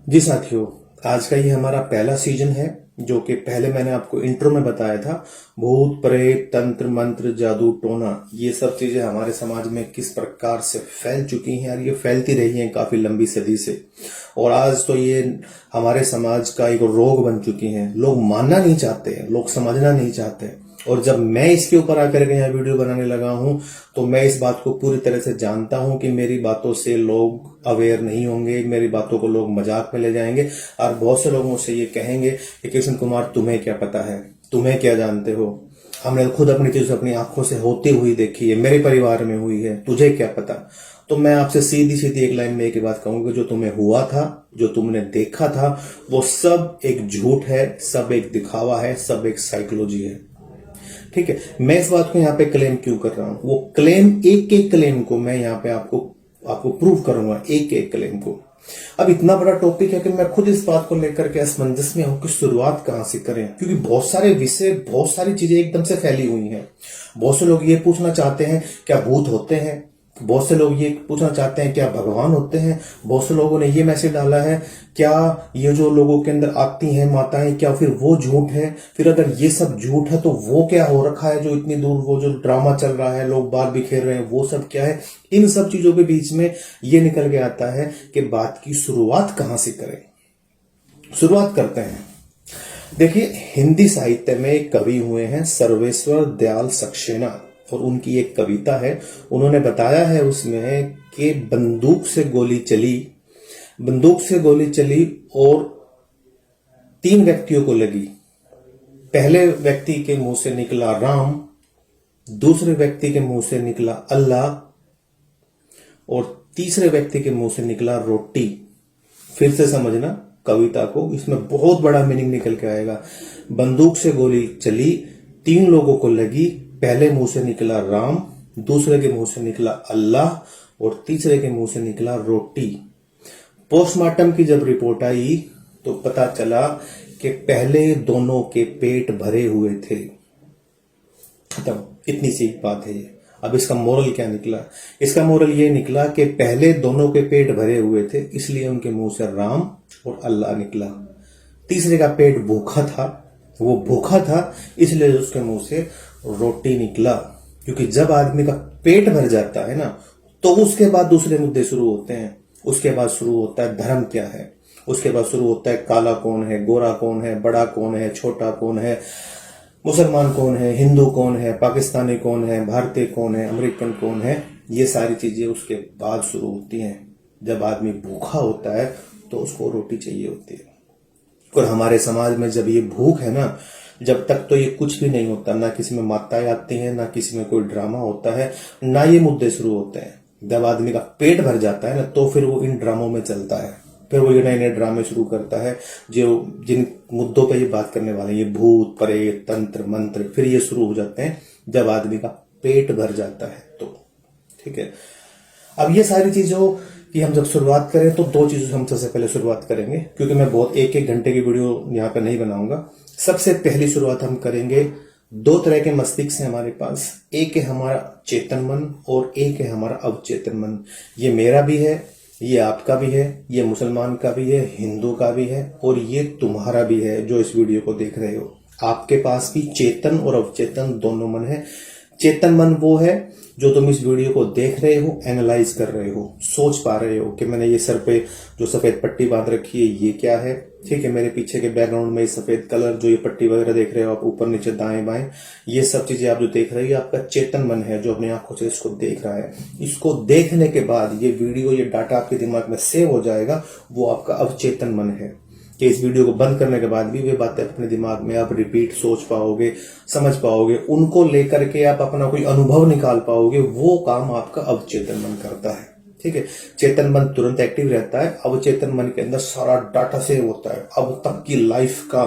जी साथियों, आज का ये हमारा पहला सीजन है, जो कि पहले मैंने आपको इंट्रो में बताया था। भूत प्रेत तंत्र मंत्र जादू टोना, ये सब चीजें हमारे समाज में किस प्रकार से फैल चुकी हैं, और ये फैलती रही हैं काफी लंबी सदी से। और आज तो ये हमारे समाज का एक रोग बन चुकी हैं। लोग मानना नहीं चाहते, लोग समझना नहीं चाहते। और जब मैं इसके ऊपर आकर के यहाँ वीडियो बनाने लगा हूं, तो मैं इस बात को पूरी तरह से जानता हूं कि मेरी बातों से लोग अवेयर नहीं होंगे, मेरी बातों को लोग मजाक में ले जाएंगे, और बहुत से लोग मुझसे ये कहेंगे कि कृष्ण कुमार, तुम्हें क्या पता है, तुम्हें क्या जानते हो, हमने खुद अपनी चीज अपनी आंखों से होती हुई देखी है, मेरे परिवार में हुई है, तुझे क्या पता। तो मैं आपसे सीधी सीधी एक लाइन में एक ही बात कहूंगा, जो तुम्हें हुआ था, जो तुमने देखा था, वो सब एक झूठ है, सब एक दिखावा है, सब एक साइकोलॉजी है। ठीक है, मैं इस बात को यहाँ पे क्लेम क्यों कर रहा हूं, वो क्लेम, एक एक क्लेम को मैं यहाँ पे आपको प्रूव करूंगा, एक एक क्लेम को। अब इतना बड़ा टॉपिक है कि मैं खुद इस बात को लेकर के असमंजस में हूं कि शुरुआत कहां से करें, क्योंकि बहुत सारे विषय, बहुत सारी चीजें एकदम से फैली हुई हैं। बहुत से लोग ये पूछना चाहते हैं, क्या भूत होते हैं? बहुत से लोग ये पूछना चाहते हैं, क्या भगवान होते हैं? बहुत से लोगों ने ये मैसेज डाला है, क्या ये जो लोगों के अंदर आती हैं माताएं, क्या फिर वो झूठ है? फिर अगर ये सब झूठ है तो वो क्या हो रखा है, जो इतनी दूर वो जो ड्रामा चल रहा है, लोग बात बिखेर रहे हैं, वो सब क्या है? इन सब चीजों के बीच में ये निकल के आता है कि बात की शुरुआत कहां से करें। शुरुआत करते हैं। देखिए, हिंदी साहित्य में एक कवि हुए हैं सर्वेश्वर दयाल सक्सेना, और उनकी एक कविता है। उन्होंने बताया है उसमें कि बंदूक से गोली चली और 3 व्यक्तियों को लगी। पहले व्यक्ति के मुंह से निकला राम, दूसरे व्यक्ति के मुंह से निकला अल्लाह, और तीसरे व्यक्ति के मुंह से निकला रोटी। फिर से समझना कविता को, इसमें बहुत बड़ा मीनिंग निकल के आएगा। बंदूक से गोली चली, 3 लोगों को लगी, पहले मुंह से निकला राम, दूसरे के मुंह से निकला अल्लाह, और तीसरे के मुंह से निकला रोटी। पोस्टमार्टम की जब रिपोर्ट आई तो पता चला कि पहले दोनों के पेट भरे हुए थे। खत्म, इतनी सी बात है ये। अब इसका मोरल क्या निकला? इसका मोरल ये निकला कि पहले दोनों के पेट भरे हुए थे, इसलिए उनके मुंह से राम और अल्लाह निकला। तीसरे का पेट भूखा था, वो भूखा था, इसलिए उसके मुंह से रोटी निकला। क्योंकि जब आदमी का पेट भर जाता है ना, तो उसके बाद दूसरे मुद्दे शुरू होते हैं। उसके बाद शुरू होता है धर्म क्या है, उसके बाद शुरू होता है काला कौन है, गोरा कौन है, बड़ा कौन है, छोटा कौन है, मुसलमान कौन है, हिंदू कौन है, पाकिस्तानी कौन है, भारतीय कौन है, अमेरिकन कौन है। ये सारी चीजें उसके बाद शुरू होती हैं। जब आदमी भूखा होता है तो उसको रोटी चाहिए होती है। और हमारे समाज में जब ये भूख है ना, जब तक तो ये कुछ भी नहीं होता, ना किसी में माताएं आती हैं, ना किसी में कोई ड्रामा होता है, ना ये मुद्दे शुरू होते हैं। जब आदमी का पेट भर जाता है ना, तो फिर वो इन ड्रामों में चलता है, फिर वो ये नए नए ड्रामे शुरू करता है, जो जिन मुद्दों पे ये बात करने वाले हैं, ये भूत प्रेत तंत्र मंत्र, फिर ये शुरू हो जाते हैं जब आदमी का पेट भर जाता है तो। ठीक है, अब ये सारी चीजों की हम जब शुरुआत करें तो 2 चीजों से हम सबसे पहले शुरुआत करेंगे, क्योंकि मैं बहुत एक घंटे की वीडियो यहाँ पे नहीं बनाऊंगा। सबसे पहली शुरुआत हम करेंगे 2 तरह के मस्तिष्क है हमारे पास। एक है हमारा चेतन मन और एक है हमारा अवचेतन मन। ये मेरा भी है, ये आपका भी है, ये मुसलमान का भी है, हिंदू का भी है, और ये तुम्हारा भी है जो इस वीडियो को देख रहे हो। आपके पास भी चेतन और अवचेतन दोनों मन है। चेतन मन वो है जो तुम इस वीडियो को देख रहे हो, एनालाइज कर रहे हो, सोच पा रहे हो कि मैंने ये सर पे जो सफेद पट्टी बांध रखी है ये क्या है। ठीक है, मेरे पीछे के बैकग्राउंड में ये सफेद कलर, जो ये पट्टी वगैरह देख रहे हो आप, ऊपर नीचे दाएं बाएं, ये सब चीजें आप जो देख रहे हो, आपका चेतन मन है जो अपनी आंखों से इसको देख रहा है। इसको देखने के बाद ये वीडियो, ये डाटा आपके दिमाग में सेव हो जाएगा, वो आपका अवचेतन मन है। कि इस वीडियो को बंद करने के बाद भी वे बातें अपने दिमाग में आप रिपीट सोच पाओगे, समझ पाओगे, उनको लेकर के आप अपना कोई अनुभव निकाल पाओगे। वो काम आपका अवचेतन मन करता है। ठीक है, चेतन मन तुरंत एक्टिव रहता है, अवचेतन मन के अंदर सारा डाटा सेव होता है, अब तक की लाइफ का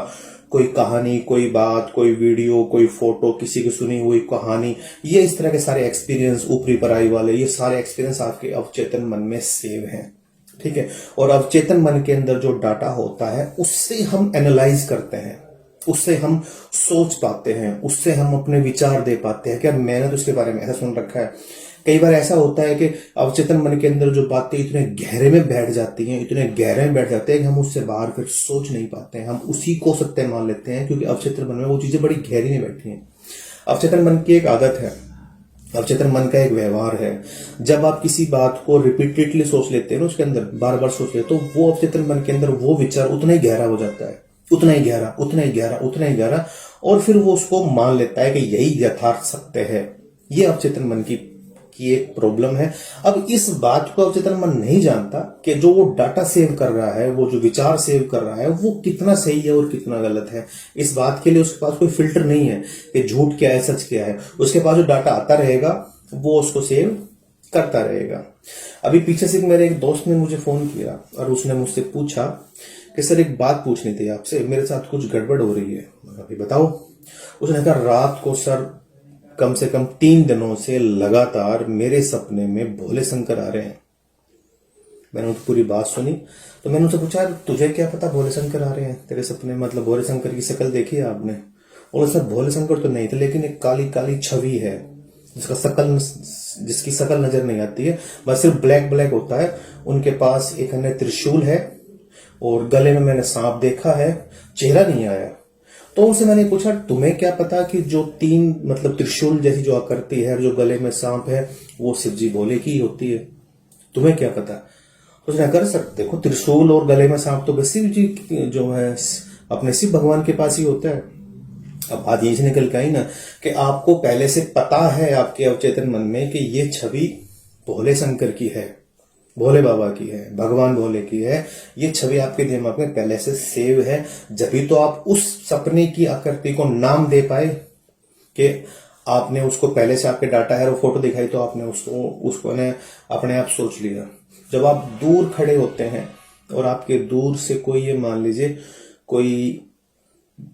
कोई कहानी, कोई बात, कोई वीडियो, कोई फोटो, किसी की सुनी हुई कहानी, ये इस तरह के सारे एक्सपीरियंस, ऊपरी पराई वाले, ये सारे एक्सपीरियंस आपके अवचेतन मन में सेव हैं। ठीक है, और अवचेतन मन के अंदर जो डाटा होता है उससे हम एनालाइज करते हैं, उससे हम सोच पाते हैं, उससे हम अपने विचार दे पाते हैं कि मैंने तो इसके बारे में ऐसा सुन रखा है, कई बार ऐसा होता है कि अवचेतन मन के अंदर जो बातें इतने गहरे में बैठ जाती हैं, इतने गहरे में बैठ जाते हैं कि हम उससे बाहर फिर सोच नहीं पाते हैं, हम उसी को सत्य मान लेते हैं, क्योंकि अवचेतन मन में वो चीजें बड़ी गहरी में बैठी हैं। अवचेतन मन की एक आदत है, अवचेतन मन का एक व्यवहार है। जब आप किसी बात को रिपीटेडली सोच लेते हैं ना, उसके अंदर बार बार सोच लेते, तो वो अवचेतन मन के अंदर वो विचार उतना ही गहरा हो जाता है, उतना ही गहरा, उतना ही गहरा, उतना ही गहरा, और फिर वो उसको मान लेता है कि यही यथार्थ सत्य है। ये अवचेतन मन की एक प्रॉब्लम है। अब इस बात को अवचेतन मन नहीं जानता कि जो वो डाटा सेव कर रहा है, वो जो विचार सेव कर रहा है, वो कितना सही है और कितना गलत है। इस बात के लिए उसके पास कोई फिल्टर नहीं है कि झूठ क्या है, सच क्या है। उसके पास जो डाटा आता रहेगा वो उसको सेव करता रहेगा। अभी पीछे से मेरे एक दोस्त ने मुझे फोन किया और उसने मुझसे पूछा कि सर एक बात पूछनी थी आपसे, मेरे साथ कुछ गड़बड़ हो रही है। अभी बताओ। उसने कहा रात को सर कम से कम 3 दिनों से लगातार मेरे सपने में भोले शंकर आ रहे हैं। मैंने उनकी पूरी बात सुनी तो मैंने उनसे पूछा तुझे क्या पता भोले शंकर आ रहे हैं तेरे सपने में, मतलब भोले शंकर की शक्ल देखी है आपने? और सर भोले शंकर तो नहीं थे, लेकिन एक काली काली छवि है जिसकी शक्ल नजर नहीं आती है, बस सिर्फ ब्लैक ब्लैक होता है। उनके पास एक अन्य त्रिशूल है और गले में मैंने सांप देखा है, चेहरा नहीं आया। तो उनसे मैंने पूछा तुम्हें क्या पता कि जो 3 मतलब त्रिशूल जैसी जो आकृति है, जो गले में सांप है, वो शिव जी भोले की होती है, तुम्हें क्या पता? उसने कर सकते देखो त्रिशूल और गले में सांप तो बस शिव जी जो है अपने शिव भगवान के पास ही होता है। अब बात यही से निकल के आई ना कि आपको पहले से पता है आपके अवचेतन मन में कि ये छवि भोले शंकर की है, भोले बाबा की है, भगवान भोले की है। ये छवि आपके दिमाग में पहले से सेव है, जब तो आप उस सपने की आकृति को नाम दे पाए कि आपने उसको पहले से आपके डाटा है, वो फोटो दिखाई तो आपने उसको ने अपने आप सोच लिया। जब आप दूर खड़े होते हैं और आपके दूर से कोई ये मान लीजिए कोई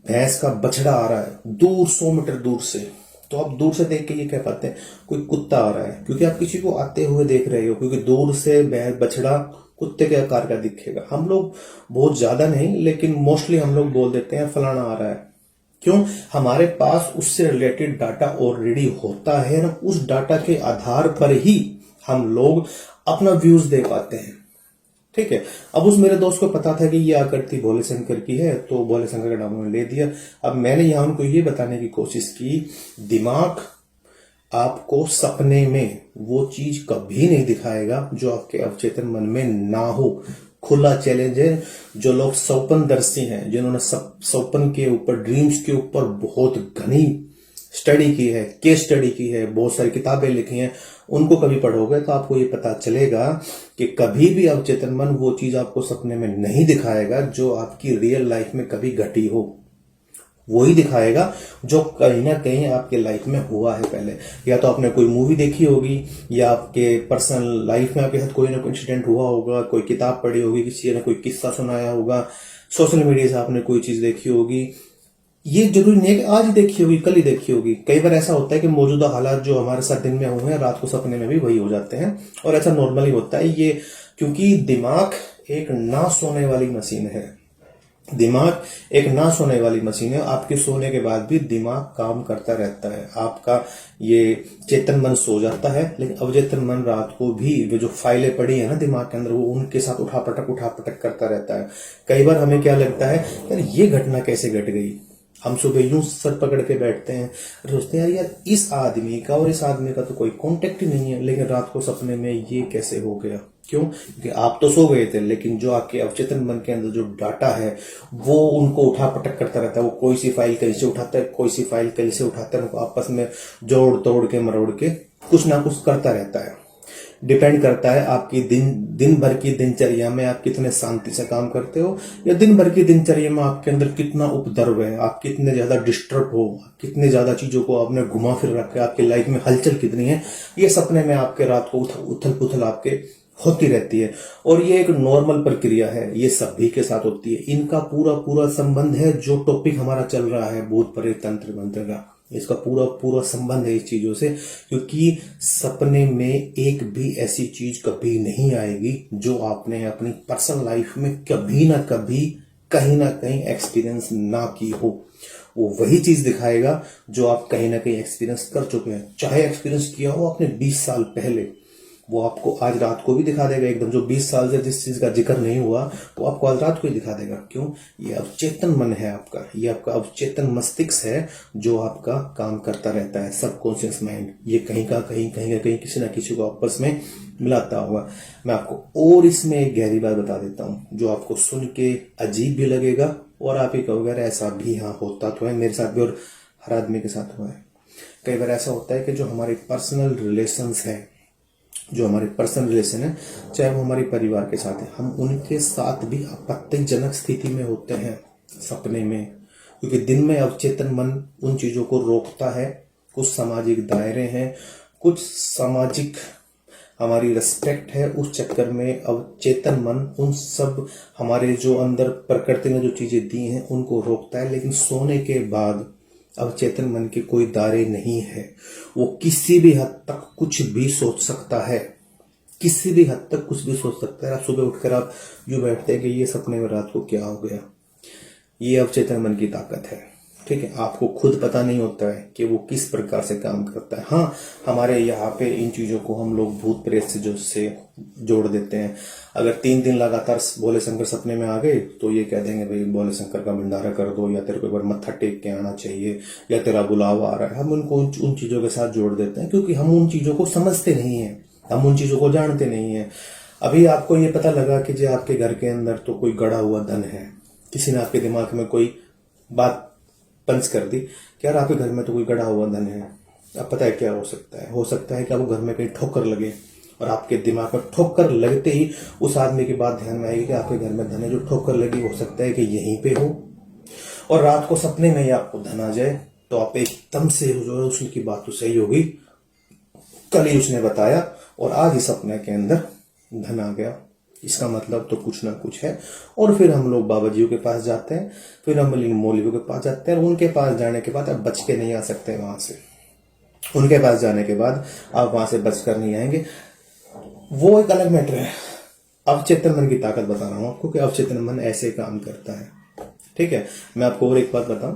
भैंस का बछड़ा आ रहा है दूर 100 मीटर दूर से, तो आप दूर से देख के ये कह पाते हैं कोई कुत्ता आ रहा है, क्योंकि आप किसी को आते हुए देख रहे हो, क्योंकि दूर से बछड़ा कुत्ते के आकार का दिखेगा। हम लोग बहुत ज्यादा नहीं लेकिन मोस्टली हम लोग बोल देते हैं फलाना आ रहा है। क्यों? हमारे पास उससे रिलेटेड डाटा ऑलरेडी होता है, उस डाटा के आधार पर ही हम लोग अपना व्यूज दे पाते हैं। ठीक है। अब उस मेरे दोस्त को पता था कि ये आकृति भोले शंकर की है, तो भोले शंकर का नाम उन्होंने ले दिया। अब मैंने यहां उनको ये बताने की कोशिश की, दिमाग आपको सपने में वो चीज कभी नहीं दिखाएगा जो आपके अवचेतन मन में ना हो। खुला चैलेंज है। जो लोग स्वप्नदर्शी हैं, जिन्होंने स्वप्न के ऊपर, ड्रीम्स के ऊपर बहुत घनी स्टडी की है, केस स्टडी की है, बहुत सारी किताबें लिखी हैं, उनको कभी पढ़ोगे तो आपको ये पता चलेगा कि कभी भी अवचेतन मन वो चीज आपको सपने में नहीं दिखाएगा जो आपकी रियल लाइफ में कभी घटी हो। वही दिखाएगा जो कहीं ना कहीं आपके लाइफ में हुआ है पहले। या तो आपने कोई मूवी देखी होगी, या आपके पर्सनल लाइफ में आपके साथ कोई ना कोई इंसिडेंट हुआ होगा, कोई किताब पढ़ी होगी, किसी ने कोई किस्सा सुनाया होगा, सोशल मीडिया से आपने कोई चीज देखी होगी। ये जरूरी नहीं है कि आज ही देखी होगी, कल ही देखी होगी। कई बार ऐसा होता है कि मौजूदा हालात जो हमारे साथ दिन में हुए हैं, रात को सपने में भी वही हो जाते हैं, और ऐसा नॉर्मली होता है ये, क्योंकि दिमाग एक ना सोने वाली मशीन है। दिमाग एक ना सोने वाली मशीन है। आपके सोने के बाद भी दिमाग काम करता रहता है। आपका ये चेतन मन सो जाता है, लेकिन अवचेतन मन रात को भी वो जो फाइलें पड़ी है ना दिमाग के अंदर, वो उनके साथ उठापटक करता रहता है। कई बार हमें क्या लगता है, यार ये घटना कैसे घट गई। हम सुबह यूं सर पकड़ के बैठते हैं, सोचते हैं यार इस आदमी का और इस आदमी का तो कोई कांटेक्ट ही नहीं है, लेकिन रात को सपने में ये कैसे हो गया। क्यों? क्योंकि आप तो सो गए थे, लेकिन जो आपके अवचेतन मन के अंदर जो डाटा है वो उनको उठापटक करता रहता है। वो कोई सी फाइल कहीं से उठाता है, कोई सी फाइल कहीं से उठाता है, उनको आपस में जोड़ तोड़ के मरोड़ के कुछ ना कुछ करता रहता है। डिपेंड करता है आपकी दिन भर की दिनचर्या में आप कितने शांति से काम करते हो, या दिन भर की दिनचर्या में आपके अंदर कितना उपद्रव है, आप कितने ज्यादा डिस्टर्ब हो, कितने ज्यादा चीजों को आपने घुमा फिर रखा है, आपकी लाइफ में हलचल कितनी है। ये सपने में आपके रात को उथल पुथल आपके होती रहती है, और ये एक नॉर्मल प्रक्रिया है, ये सभी के साथ होती है। इनका पूरा संबंध है जो टॉपिक हमारा चल रहा है भूत प्रेत तंत्र मंत्र का, इसका पूरा संबंध है इस चीजों से। क्योंकि सपने में एक भी ऐसी चीज कभी नहीं आएगी जो आपने अपनी पर्सनल लाइफ में कभी ना कभी कहीं ना कहीं एक्सपीरियंस ना की हो। वो वही चीज दिखाएगा जो आप कहीं ना कहीं एक्सपीरियंस कर चुके हैं, चाहे एक्सपीरियंस किया हो आपने 20 साल पहले, वो आपको आज रात को भी दिखा देगा एकदम। जो 20 साल से जिस चीज का जिक्र नहीं हुआ वो आपको आज रात को ही दिखा देगा। क्यों? ये अवचेतन मन है आपका, ये आपका अवचेतन मस्तिष्क है जो आपका काम करता रहता है, सबकॉन्शियस माइंड। ये कहीं का कहीं किसी ना किसी को आपस में मिलाता हुआ। मैं आपको और इसमें एक गहरी बात बता देता हूं जो आपको सुन के अजीब भी लगेगा और आप ही कहोगे ऐसा भी हाँ होता तो है, मेरे साथ भी और हर आदमी के साथ हुआ है। कई बार ऐसा होता है कि जो हमारे पर्सनल रिलेशंस है, जो हमारे पर्सनल रिलेशन है, चाहे वो हमारे परिवार के साथ है, हम उनके साथ भी आपत्तिजनक स्थिति में होते हैं सपने में, क्योंकि दिन में अवचेतन मन उन चीजों को रोकता है। कुछ सामाजिक दायरे हैं, कुछ सामाजिक हमारी रिस्पेक्ट है, उस चक्कर में अवचेतन मन उन सब हमारे जो अंदर प्रकृति ने जो चीजें दी हैं उनको रोकता है। लेकिन सोने के बाद अवचेतन मन के कोई दायरे नहीं है, वो किसी भी हद तक कुछ भी सोच सकता है, किसी भी हद तक कुछ भी सोच सकता है। आप सुबह उठकर आप यूं बैठते हैं कि ये सपने में रात को क्या हो गया, ये अवचेतन मन की ताकत है। ठीक है, आपको खुद पता नहीं होता है कि वो किस प्रकार से काम करता है। हाँ, हमारे यहाँ पे इन चीजों को हम लोग भूत प्रेत से जोड़ देते हैं। अगर 3 दिन लगातार भोले शंकर सपने में आ गए तो ये कह देंगे भाई भोले शंकर का भंडारा कर दो, या तेरे को एक बार मत्था टेक के आना चाहिए, या तेरा बुलावा आ रहा है। हम उनको उन चीजों के साथ जोड़ देते हैं क्योंकि हम उन चीजों को समझते नहीं है, हम उन चीजों को जानते नहीं है। अभी आपको ये पता लगा कि जो आपके घर के अंदर तो कोई गड़ा हुआ धन है, किसी ने आपके दिमाग में कोई बात पंच कर दी कि यार आपके घर में तो कोई गड़ा हुआ धन है। अब पता है क्या हो सकता है? हो सकता है कि आपको घर में कहीं ठोकर लगे और आपके दिमाग में ठोकर लगते ही उस आदमी की बात ध्यान में आएगी कि आपके घर में धन है। जो ठोकर लगी हो सकता है कि यहीं पे हो, और रात को सपने में ही आपको धन आ जाए तो आप एकदम से जो है उसकी बात तो सही होगी, कल ही उसने बताया और आज ही सपने के अंदर धन आ गया, इसका मतलब तो कुछ ना कुछ है। और फिर हम लोग बाबा जी के पास जाते हैं, फिर हम मौलवियों के पास जाते हैं, और उनके पास जाने के बाद आप बच के नहीं आ सकते वहां से। उनके पास जाने के बाद आप वहां से बचकर नहीं आएंगे, वो एक अलग मैटर है। अवचेतन मन की ताकत बता रहा हूं आपको कि अवचेतन मन ऐसे काम करता है। ठीक है, मैं आपको और एक बात बताऊं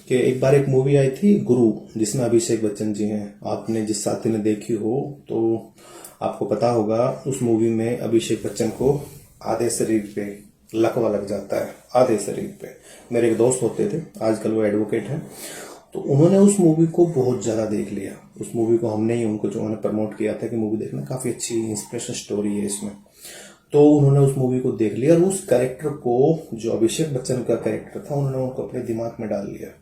कि एक बार एक मूवी आई थी गुरु, जिसमें अभिषेक बच्चन जी हैं। आपने जिस साथी ने देखी हो तो आपको पता होगा, उस मूवी में अभिषेक बच्चन को आधे शरीर पे लकवा लग जाता है, आधे शरीर पे। मेरे एक दोस्त होते थे, आजकल वो एडवोकेट हैं, तो उन्होंने उस मूवी को बहुत ज्यादा देख लिया। उस मूवी को हमने ही उनको जो उन्होंने प्रमोट किया था कि मूवी देखना, काफी अच्छी इंस्पिरेशन स्टोरी है इसमें। तो उन्होंने उस मूवी को देख लिया और उस कैरेक्टर को, जो अभिषेक बच्चन का कैरेक्टर था, उन्होंने उनको अपने दिमाग में डाल लिया।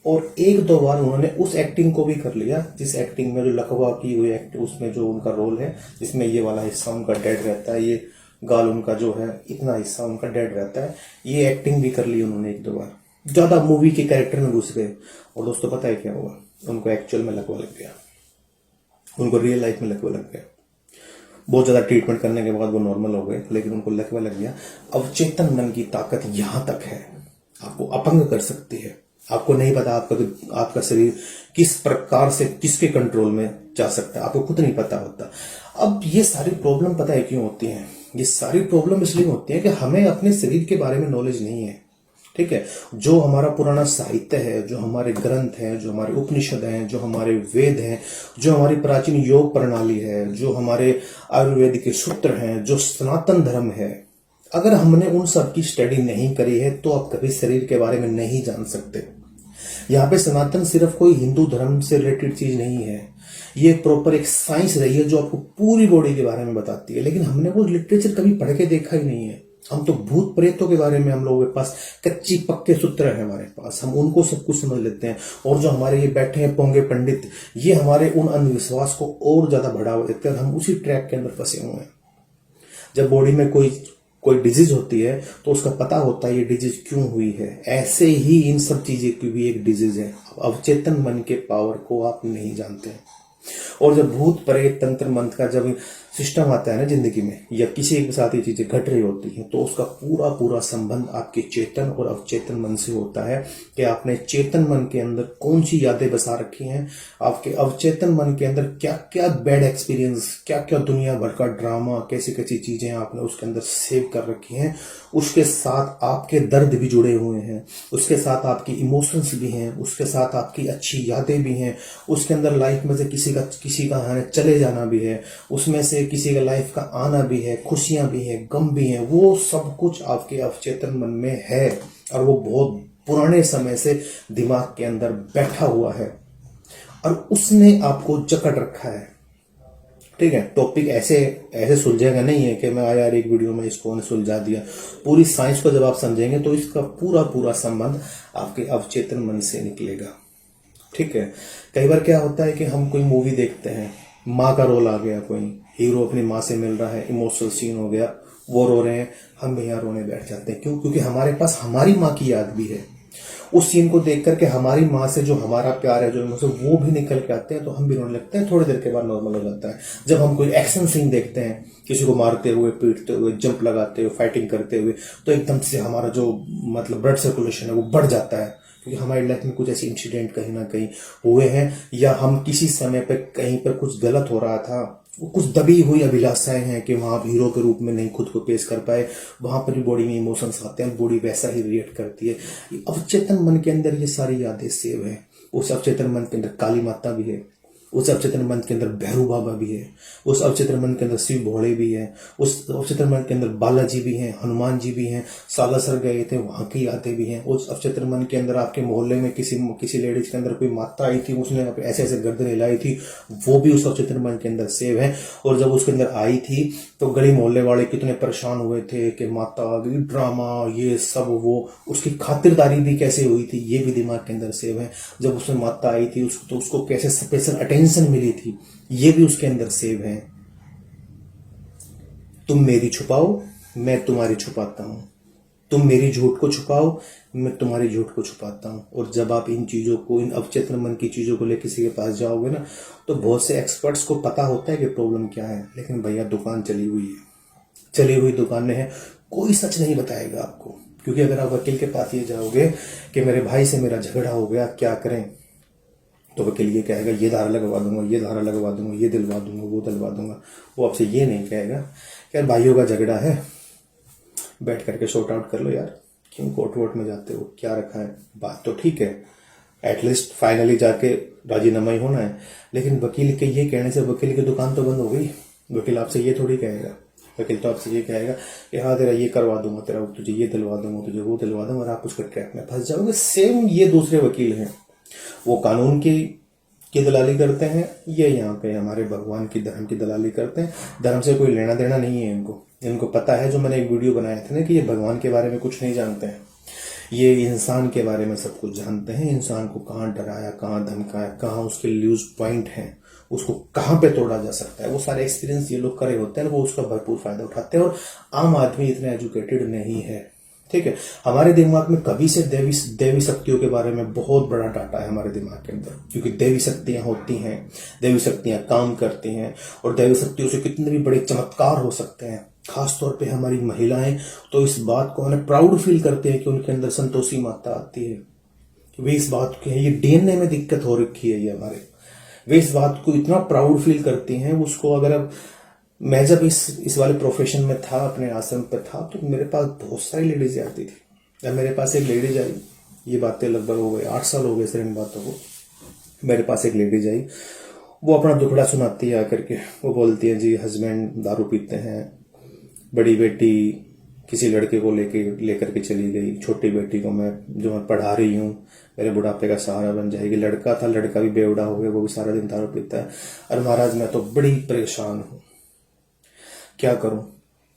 और 1-2 बार उन्होंने उस एक्टिंग को भी कर लिया, जिस एक्टिंग में जो लकवा की हुई एक्टिंग, उसमें जो उनका रोल है, जिसमें ये वाला हिस्सा उनका डेड रहता है, ये गाल उनका जो है इतना हिस्सा उनका डेड रहता है, ये एक्टिंग भी कर ली उन्होंने 1-2 बार। ज्यादा मूवी के कैरेक्टर में घुस गए, और दोस्तों पता है क्या हुआ? उनको एक्चुअल में लकवा लग गया, उनको रियल लाइफ में लकवा लग गया। बहुत ज्यादा ट्रीटमेंट करने के बाद वो नॉर्मल हो गए, लेकिन उनको लकवा लग गया। अवचेतन मन की ताकत यहां तक है, आपको अपंग कर सकती है। आपको नहीं पता आपका शरीर किस प्रकार से किसके कंट्रोल में जा सकता है, आपको खुद नहीं पता होता। अब ये सारी प्रॉब्लम पता है क्यों होती है? ये सारी प्रॉब्लम इसलिए होती है कि हमें अपने शरीर के बारे में नॉलेज नहीं है। ठीक है, जो हमारा पुराना साहित्य है, जो हमारे ग्रंथ हैं, जो हमारे उपनिषद हैं, जो हमारे वेद हैं, जो हमारी प्राचीन योग प्रणाली है, जो हमारे आयुर्वेद के सूत्र हैं, जो सनातन धर्म है, अगर हमने उन सब की स्टडी नहीं करी है तो आप कभी शरीर के बारे में नहीं जान सकते। यहाँ पे सनातन सिर्फ कोई हिंदू धर्म से रिलेटेड चीज नहीं है, ये प्रॉपर एक साइंस रही है जो आपको पूरी बॉडी के बारे में बताती है। लेकिन हमने वो लिटरेचर कभी पढ़ के देखा ही नहीं है। हम तो भूत प्रेतों के बारे में हम लोगों के पास कच्ची पक्के सूत्र है हमारे पास, हम उनको सब कुछ समझ लेते हैं। और जो हमारे ये बैठे हैं पोंगे पंडित, ये हमारे उन अंधविश्वास को और ज्यादा बढ़ावा देते हैं, हम उसी ट्रैक के अंदर फंसे हुए हैं। जब बॉडी में कोई डिजीज होती है तो उसका पता होता है ये डिजीज क्यों हुई है। ऐसे ही इन सब चीजें की भी एक डिजीज है। अवचेतन मन के पावर को आप नहीं जानते। और जब भूत प्रेत तंत्र मंत्र का जब सिस्टम आता है ना जिंदगी में, या किसी के साथ ये चीजें घट रही होती हैं, तो उसका पूरा पूरा संबंध आपके चेतन और अवचेतन मन से होता है कि आपने चेतन मन के अंदर कौन सी यादें बसा रखी हैं, आपके अवचेतन मन के अंदर क्या क्या बैड एक्सपीरियंस, क्या क्या दुनिया भर का ड्रामा, कैसी कैसी चीजें आपने उसके अंदर सेव कर रखी हैं। उसके साथ आपके दर्द भी जुड़े हुए हैं, उसके साथ आपकी इमोशंस भी हैं, उसके साथ आपकी अच्छी यादें भी हैं, उसके अंदर लाइफ में से किसी का चले जाना भी है, उसमें से किसी का लाइफ का आना भी है, खुशियां भी है, गम भी है, वो सब कुछ आपके अवचेतन मन में है और वो बहुत पुराने समय से दिमाग के अंदर बैठा हुआ है और उसने आपको जकड़ रखा है। ठीक है, टॉपिक ऐसे ऐसे सुलझेगा नहीं है कि मैं यार एक वीडियो में इसको सुलझा दिया। पूरी साइंस को जब आप समझेंगे तो इसका पूरा पूरा संबंध आपके अवचेतन मन से निकलेगा। ठीक है, कई बार क्या होता है कि हम कोई मूवी देखते हैं, माँ का रोल आ गया, कोई हीरो अपनी माँ से मिल रहा है, इमोशनल सीन हो गया, वो रो रहे हैं, हम भी यहाँ रोने बैठ जाते हैं। क्यों? क्योंकि हमारे पास हमारी माँ की याद भी है। उस सीन को देख करके हमारी माँ से जो हमारा प्यार है, जो इमोशन, वो भी निकल के आते हैं, तो हम भी रोने लगते हैं। थोड़ी देर के बाद नॉर्मल हो जाता है। जब हम कोई एक्शन सीन देखते हैं, किसी को मारते हुए, पीटते हुए, जंप लगाते हुए, फाइटिंग करते हुए, तो एकदम से हमारा जो ब्लड सर्कुलेशन है वो बढ़ जाता है, क्योंकि हमारी लाइफ में कुछ ऐसे इंसिडेंट कहीं ना कहीं हुए हैं, या हम किसी समय पे कहीं पर कुछ गलत हो रहा था, वो कुछ दबी हुई अभिलाषाएं हैं कि वहां हीरो के रूप में नहीं खुद को पेश कर पाए, वहां पर भी बॉडी में इमोशंस आते हैं, बॉडी वैसा ही रिएक्ट करती है। अवचेतन मन के अंदर ये सारी यादें सेव है। उस अवचेतन मन के अंदर काली माता भी है, उस अवचेतन मन के अंदर भैरू बाबा भी है, उस अवचेतन मन के अंदर शिव भोले भी है, उस अवचेतन मन के अंदर बालाजी भी हैं, हनुमान जी भी हैं, सालासर गए थे वहां की यादें भी हैं। उस अवचेतन मन के अंदर आपके मोहल्ले में किसी लेडीज के अंदर कोई माता आई थी, उसने ऐसे ऐसे गर्दन हिलाई थी, वो भी उस अवचेतन मन के अंदर सेव है। और जब उसके अंदर आई थी तो गली मोहल्ले वाले कितने परेशान हुए थे कि माता आ गई, ड्रामा, ये सब, वो उसकी खातिरदारी भी कैसे हुई थी, ये भी दिमाग के अंदर सेव है। जब उसमें माता आई थी तो उसको कैसे स्पेशल अटेंशन मिली थी, ये भी उसके अंदर सेव है। तुम मेरी छुपाओ, मैं तुम्हारी छुपाता हूं। तुम मेरी झूठ को छुपाओ, मैं तुम्हारी झूठ को छुपाता हूं। और जब आप इन चीजों को, इन अवचेतन मन की चीजों को लेकर किसी के पास जाओगे ना, तो बहुत से एक्सपर्ट्स को पता होता है कि प्रॉब्लम क्या है, लेकिन भैया दुकान चली हुई है, चली हुई दुकानें हैं, कोई सच नहीं बताएगा आपको। क्योंकि अगर आप वकील के पास ये जाओगे कि मेरे भाई से मेरा झगड़ा हो गया, क्या करें, तो वकील ये कहेगा ये धारा लगवा दूंगा, ये धारा लगवा दूंगा, ये दिलवा दूंगा, वो दिलवा दूंगा। वो आपसे ये नहीं कहेगा कि यार भाइयों का झगड़ा है, बैठ करके सॉर्ट आउट कर लो यार, क्यों कोर्ट वोट में जाते हो, क्या रखा है। बात तो ठीक है, एटलीस्ट फाइनली जाके राजीनामा ही होना है, लेकिन वकील के ये कहने से वकील की दुकान तो बंद हो गई। वकील आपसे ये थोड़ी कहेगा, वकील तो आपसे ये कहेगा कि हाँ तेरा ये करवा दूंगा, तेरा तुझे ये दिलवा दूंगा, तुझे वो दिलवा दूंगा, और आप उसके ट्रैप में फंस जाओगे। सेम ये दूसरे वकील हैं, वो कानून की दलाली करते हैं, ये यहाँ पे हमारे भगवान की, धर्म की दलाली करते हैं। धर्म से कोई लेना देना नहीं है इनको पता है, जो मैंने एक वीडियो बनाया था ना, कि ये भगवान के बारे में कुछ नहीं जानते हैं, ये इंसान के बारे में सब कुछ जानते हैं। इंसान को कहाँ डराया, कहाँ धमकाया, कहाँ उसके लूज पॉइंट हैं, उसको कहाँ पे तोड़ा जा सकता है, वो सारे एक्सपीरियंस ये लोग करे होते हैं, वो उसका भरपूर फायदा उठाते हैं। और आम आदमी इतना एजुकेटेड नहीं है। ठीक है, हमारे दिमाग में कभी से देवी शक्तियों के बारे में बहुत बड़ा डाटा है हमारे दिमाग के अंदर, क्योंकि देवी शक्तियां होती हैं, देवी शक्तियां काम करती हैं, और देवी शक्तियों से कितने भी बड़े चमत्कार हो सकते हैं। खासतौर पे हमारी महिलाएं तो इस बात को प्राउड फील करते हैं कि उनके अंदर संतोषी माता आती है। वे इस बात के, ये डीएनए में दिक्कत हो रखी है ये हमारे, वे इस बात को इतना प्राउड फील करती हैं। उसको अगर अब मैं जब इस वाले प्रोफेशन में था, अपने आश्रम पे था, तो मेरे पास बहुत सारी लेडीज आती थी। जब मेरे पास एक लेडीज आई, ये बातें लगभग हो गए 8 साल हो गए सर इन बातों को, मेरे पास एक लेडीज आई, वो अपना दुखड़ा सुनाती है आकर के। वो बोलती है जी हस्बैंड दारू पीते हैं, बड़ी बेटी किसी लड़के को लेकर के चली गई, छोटी बेटी को जो मैं पढ़ा रही हूँ मेरे बुढ़ापे का सहारा बन जाएगी। लड़का था, लड़का भी बेवड़ा हो गया, वो भी सारा दिन दारू पीता है। और महाराज मैं तो बड़ी परेशान हूँ, क्या करूं।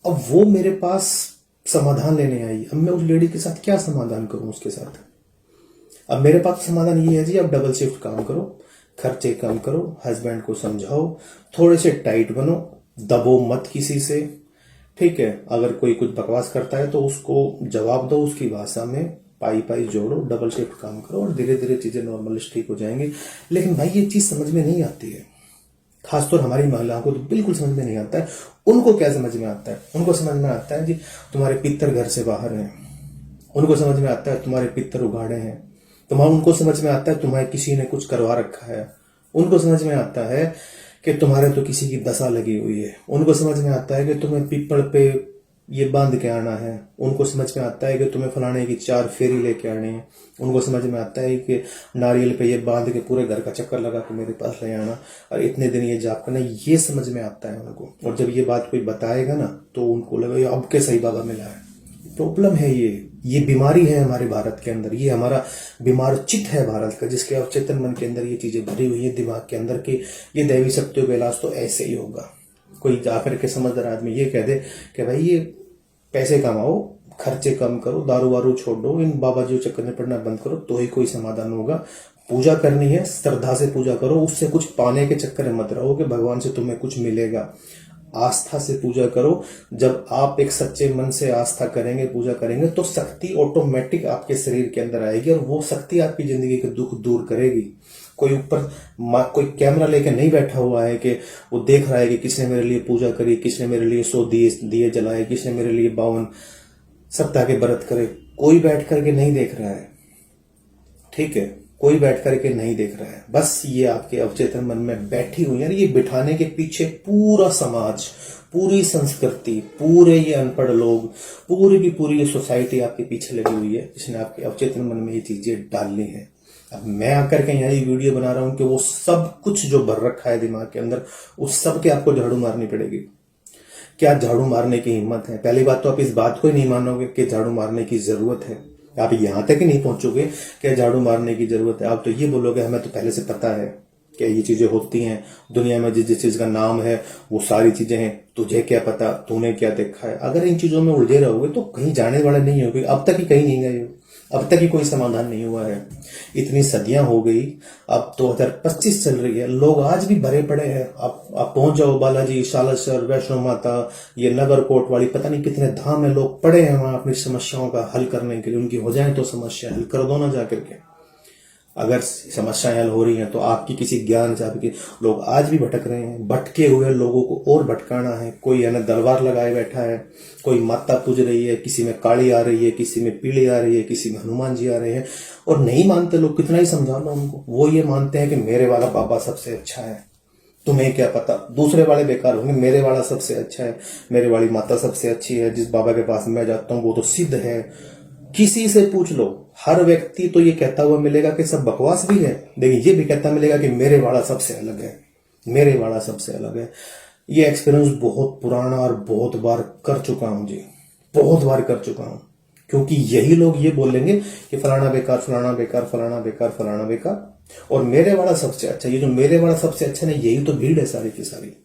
अब वो मेरे पास समाधान लेने आई, अब मैं उस लेडी के साथ क्या समाधान करूं उसके साथ। अब मेरे पास समाधान ये है जी, अब डबल शिफ्ट काम करो, खर्चे कम करो, हस्बैंड को समझाओ, थोड़े से टाइट बनो, दबो मत किसी से। ठीक है, अगर कोई कुछ बकवास करता है तो उसको जवाब दो उसकी भाषा में, पाई जोड़ो, डबल शिफ्ट काम करो, और धीरे धीरे चीजें नॉर्मलिस्ट ठीक हो जाएंगी। लेकिन भाई ये चीज समझ में नहीं आती है। खासतौर हमारी महिलाओं को तो बिल्कुल समझ में नहीं आता है। उनको क्या समझ में आता है? उनको समझ में आता है जी तुम्हारे पितर घर से बाहर हैं, उनको समझ में आता है तुम्हारे पितर उगाड़े हैं, उनको समझ में आता है तुम्हारे किसी ने कुछ करवा रखा है, उनको समझ में आता है कि तुम्हारे तो किसी की दशा लगी हुई है, उनको समझ में आता है कि तुम्हें पीपल पे ये बांध के आना है, उनको समझ में आता है कि तुम्हें फलाने की 4 फेरी लेके आनी है, उनको समझ में आता है कि नारियल पे ये बांध के पूरे घर का चक्कर लगा के मेरे पास ले आना और इतने दिन ये जाप करना, ये समझ में आता है उनको। और जब ये बात कोई बताएगा ना तो उनको लगा अब के सही बाबा मिला है। प्रॉब्लम है ये बीमारी है हमारे भारत के अंदर, ये हमारा बीमार चित्त है भारत का, जिसके अवचेतन मन के अंदर ये चीजें भरी हुई है दिमाग के अंदर की ये दैवी शक्तियों का इलाज तो ऐसे ही होगा। कोई जाकर के समझदार आदमी ये कह दे कि भाई ये पैसे कमाओ, खर्चे कम करो, दारू वारू छोड़ दो, इन बाबा जी चक्कर में पड़ना बंद करो, तो ही कोई समाधान होगा। पूजा करनी है, श्रद्धा से पूजा करो, उससे कुछ पाने के चक्कर में मत रहो कि भगवान से तुम्हें कुछ मिलेगा। आस्था से पूजा करो। जब आप एक सच्चे मन से आस्था करेंगे, पूजा करेंगे, तो शक्ति ऑटोमेटिक आपके शरीर के अंदर आएगी और वो शक्ति आपकी जिंदगी के दुख दूर करेगी। कोई ऊपर कोई कैमरा लेके नहीं बैठा हुआ है कि वो देख रहा है कि किसने मेरे लिए पूजा करी, किसने मेरे लिए 100 दिए जलाए, किसने मेरे लिए 52 सप्ताह के व्रत करे। कोई बैठ करके नहीं देख रहा है, ठीक है, कोई बैठ करके नहीं देख रहा है। बस ये आपके अवचेतन मन में बैठी हुई है। ये बिठाने के पीछे पूरा समाज, पूरी संस्कृति, पूरे ये अनपढ़ लोग, पूरी की पूरी ये सोसाइटी आपके पीछे लगी हुई है, जिसने आपके अवचेतन मन में ये चीजें डालनी है। अब मैं आकर के यहाँ ये वीडियो बना रहा हूं कि वो सब कुछ जो भर रखा है दिमाग के अंदर, उस सब के आपको झाड़ू मारनी पड़ेगी। क्या झाड़ू मारने की हिम्मत है? पहली बात तो आप इस बात को ही नहीं मानोगे कि झाड़ू मारने की जरूरत है। आप यहां तक ही नहीं पहुंचोगे कि झाड़ू मारने की जरूरत है। आप तो ये बोलोगे हमें तो पहले से पता है कि ये चीजें होती हैं दुनिया में, जिस जिस चीज का नाम है वो सारी चीजें हैं, तुझे क्या पता, तूने क्या देखा है। अगर इन चीजों में उलझे रहोगे तो कहीं जाने वाले नहीं होगे। अब तक ही कहीं नहीं गए हो, अब तक ही कोई समाधान नहीं हुआ है। इतनी सदियां हो गई, अब 2025 चल रही है, लोग आज भी भरे पड़े हैं। आप पहुंच जाओ बालाजी, सालासर, वैष्णो माता, ये नगरकोट वाली पता नहीं कितने धाम है, लोग पड़े हैं वहां अपनी समस्याओं का हल करने के लिए। उनकी हो जाए तो समस्या हल कर दो ना जाकर के। अगर समस्याएं हल हो रही हैं तो आपकी किसी ज्ञान से आपकी, लोग आज भी भटक रहे हैं। भटके हुए लोगों को और भटकाना है। कोई है ना दरबार लगाए बैठा है, कोई माता पूज रही है, किसी में काली आ रही है, किसी में पीली आ रही है, किसी में हनुमान जी आ रहे हैं, और नहीं मानते लोग। कितना ही समझा लो उनको, वो ये मानते हैं कि मेरे वाला बाबा सबसे अच्छा है, तुम्हें क्या पता, दूसरे वाले बेकार होंगे, मेरे वाला सबसे अच्छा है, मेरे वाली माता सबसे अच्छी है, जिस बाबा के पास मैं जाता हूं वो तो सिद्ध है। किसी से पूछ लो, हर व्यक्ति तो ये कहता हुआ मिलेगा कि सब बकवास भी है, लेकिन ये भी कहता मिलेगा कि मेरे वाला सबसे अलग है, मेरे वाला सबसे अलग है। ये एक्सपीरियंस बहुत पुराना और बहुत बार कर चुका हूं जी, बहुत बार कर चुका हूं। क्योंकि यही लोग ये बोलेंगे कि फलाना बेकार, फलाना बेकार, फलाना बेकार, फलाना बेकार, और मेरे वाला सबसे अच्छा। ये जो मेरे वाला सबसे अच्छा नहीं, यही तो भीड़ है सारी की सारी,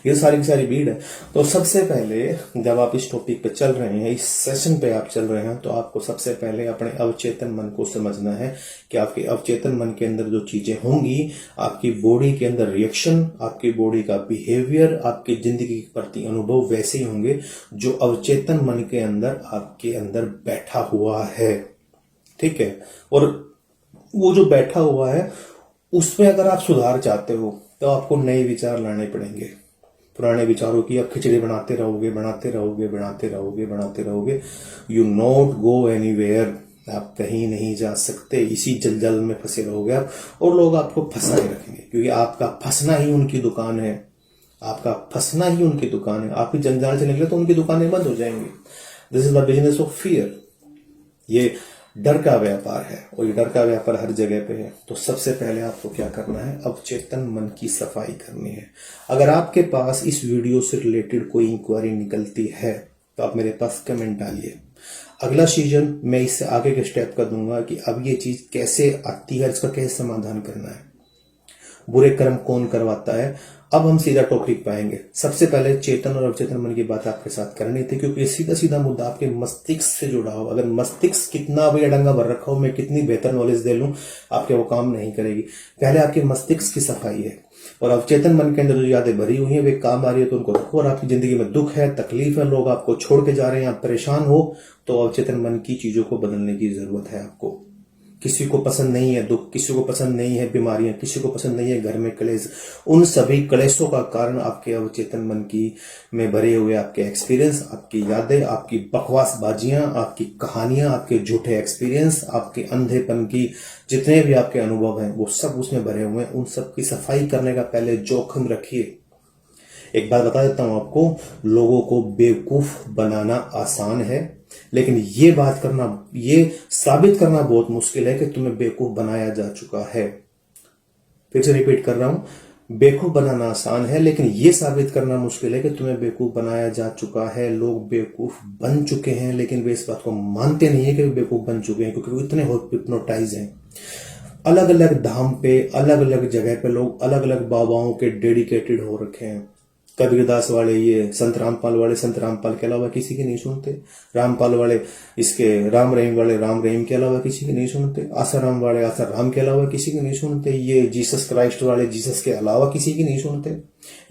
ये सारी की सारी भीड़ है। तो सबसे पहले जब आप इस टॉपिक पे चल रहे हैं, इस सेशन पे आप चल रहे हैं, तो आपको सबसे पहले अपने अवचेतन मन को समझना है कि आपके अवचेतन मन के अंदर जो चीजें होंगी, आपकी बॉडी के अंदर रिएक्शन, आपकी बॉडी का बिहेवियर, आपकी जिंदगी के प्रति अनुभव वैसे ही होंगे जो अवचेतन मन के अंदर आपके अंदर बैठा हुआ है, ठीक है। और वो जो बैठा हुआ है उसमें अगर आप सुधार चाहते हो तो आपको नए विचार लाने पड़ेंगे। पुराने विचारों की आप खिचड़ी बनाते रहोगे, बनाते रहोगे, बनाते रहोगे, बनाते रहोगे, यू नॉट गो एनीवेयर। आप कहीं नहीं जा सकते, इसी जलजल में फंसे रहोगे आप, और लोग आपको फंसाए रखेंगे, क्योंकि आपका फंसना ही उनकी दुकान है, आपका फंसना ही उनकी दुकान है। आप ही जंजाल से निकले तो उनकी दुकानें बंद हो जाएंगी। This is the business of fear. ये डर का व्यापार है, और ये डर का व्यापार हर जगह पे है। तो सबसे पहले आपको क्या करना है, अवचेतन मन की सफाई करनी है। अगर आपके पास इस वीडियो से रिलेटेड कोई इंक्वायरी निकलती है तो आप मेरे पास कमेंट डालिए। अगला सीजन मैं इससे आगे के स्टेप का दूंगा कि अब ये चीज कैसे आती है, इसका कैसे समाधान करना है, बुरे कर्म कौन करवाता है। अब हम सीधा टॉपिक पे आएंगे। सबसे पहले चेतन और अवचेतन मन की बात आपके साथ करनी थी, क्योंकि ये सीधा सीधा मुद्दा आपके मस्तिष्क से जुड़ा हो। अगर मस्तिष्क कितना भी अडंगा भर रखा हो, मैं कितनी बेहतर नॉलेज दे लूं, आपके वो काम नहीं करेगी। पहले आपके मस्तिष्क की सफाई है, और अवचेतन मन के अंदर जो यादें भरी हुई है वे काम आ रही है तो उनको रखो। और आपकी जिंदगी में दुख है, तकलीफ है, लोग आपको छोड़ के जा रहे हैं, आप परेशान हो, तो अवचेतन मन की चीजों को बदलने की जरूरत है आपको। किसी को पसंद नहीं है दुख, किसी को पसंद नहीं है बीमारियां, किसी को पसंद नहीं है घर में क्लेश। उन सभी क्लेशों का कारण आपके अवचेतन मन की में भरे हुए आपके एक्सपीरियंस, आपकी यादें, आपकी बकवासबाजियां, आपकी कहानियां, आपके झूठे एक्सपीरियंस, आपके अंधेपन की जितने भी आपके अनुभव हैं वो सब उसमें भरे हुए हैं। उन सब की सफाई करने का पहले जोखिम रखिए। एक बात बता देता हूं आपको, लोगों को बेवकूफ बनाना आसान है, लेकिन ये बात करना, ये साबित करना बहुत मुश्किल है कि तुम्हें बेवकूफ बनाया जा चुका है। फिर से रिपीट कर रहा हूं, बेवकूफ बनाना आसान है, लेकिन ये साबित करना मुश्किल है कि तुम्हें बेवकूफ बनाया जा चुका है। लोग बेवकूफ बन चुके हैं, लेकिन वे इस बात को मानते नहीं है कि वे बेवकूफ बन चुके हैं, क्योंकि वो इतने हिप्नोटाइज हैं। अलग अलग धाम पे, अलग अलग जगह पे लोग अलग अलग बाबाओं के डेडिकेटेड हो रखे हैं। कबीरदास वाले ये संत रामपाल वाले संत रामपाल के अलावा किसी की नहीं सुनते, रामपाल वाले इसके राम रहीम वाले राम रहीम के अलावा किसी की नहीं सुनते, आसाराम वाले आसाराम के अलावा किसी की नहीं सुनते, ये जीसस क्राइस्ट वाले जीसस के अलावा किसी की नहीं सुनते।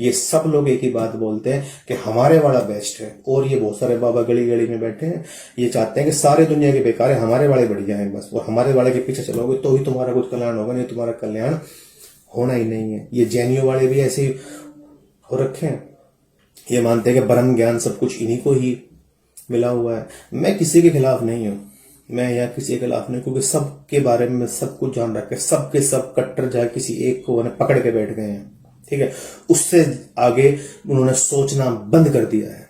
ये सब लोग एक ही बात बोलते हैं कि हमारे वाला बेस्ट है। और ये बहुत सारे बाबा गली गली में बैठे हैं, ये चाहते हैं कि सारे दुनिया के बेकार है, हमारे वाले बढ़िया है बस, और हमारे वाले के पीछे चलोगे तो ही तुम्हारा कुछ कल्याण होगा, नहीं तुम्हारा कल्याण होना ही नहीं है। ये जैनियों वाले भी ऐसे हो रखे हैं, ये मानते हैं कि ब्रह्म ज्ञान सब कुछ इन्हीं को ही मिला हुआ है। मैं किसी के खिलाफ नहीं हूं, मैं यहाँ किसी के खिलाफ नहीं, क्योंकि सबके बारे में सब कुछ जान रखे, सबके सब कट्टर जाए किसी एक को उन्हें पकड़ के बैठ गए हैं, ठीक है। उससे आगे उन्होंने सोचना बंद कर दिया है।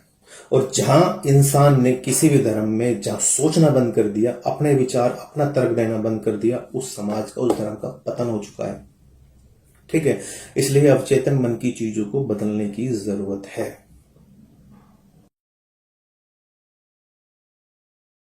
और जहां इंसान ने किसी भी धर्म में जहां सोचना बंद कर दिया, अपने विचार अपना तर्क देना बंद कर दिया, उस समाज का, उस धर्म का पतन हो चुका है, ठीक है। इसलिए अवचेतन मन की चीजों को बदलने की जरूरत है।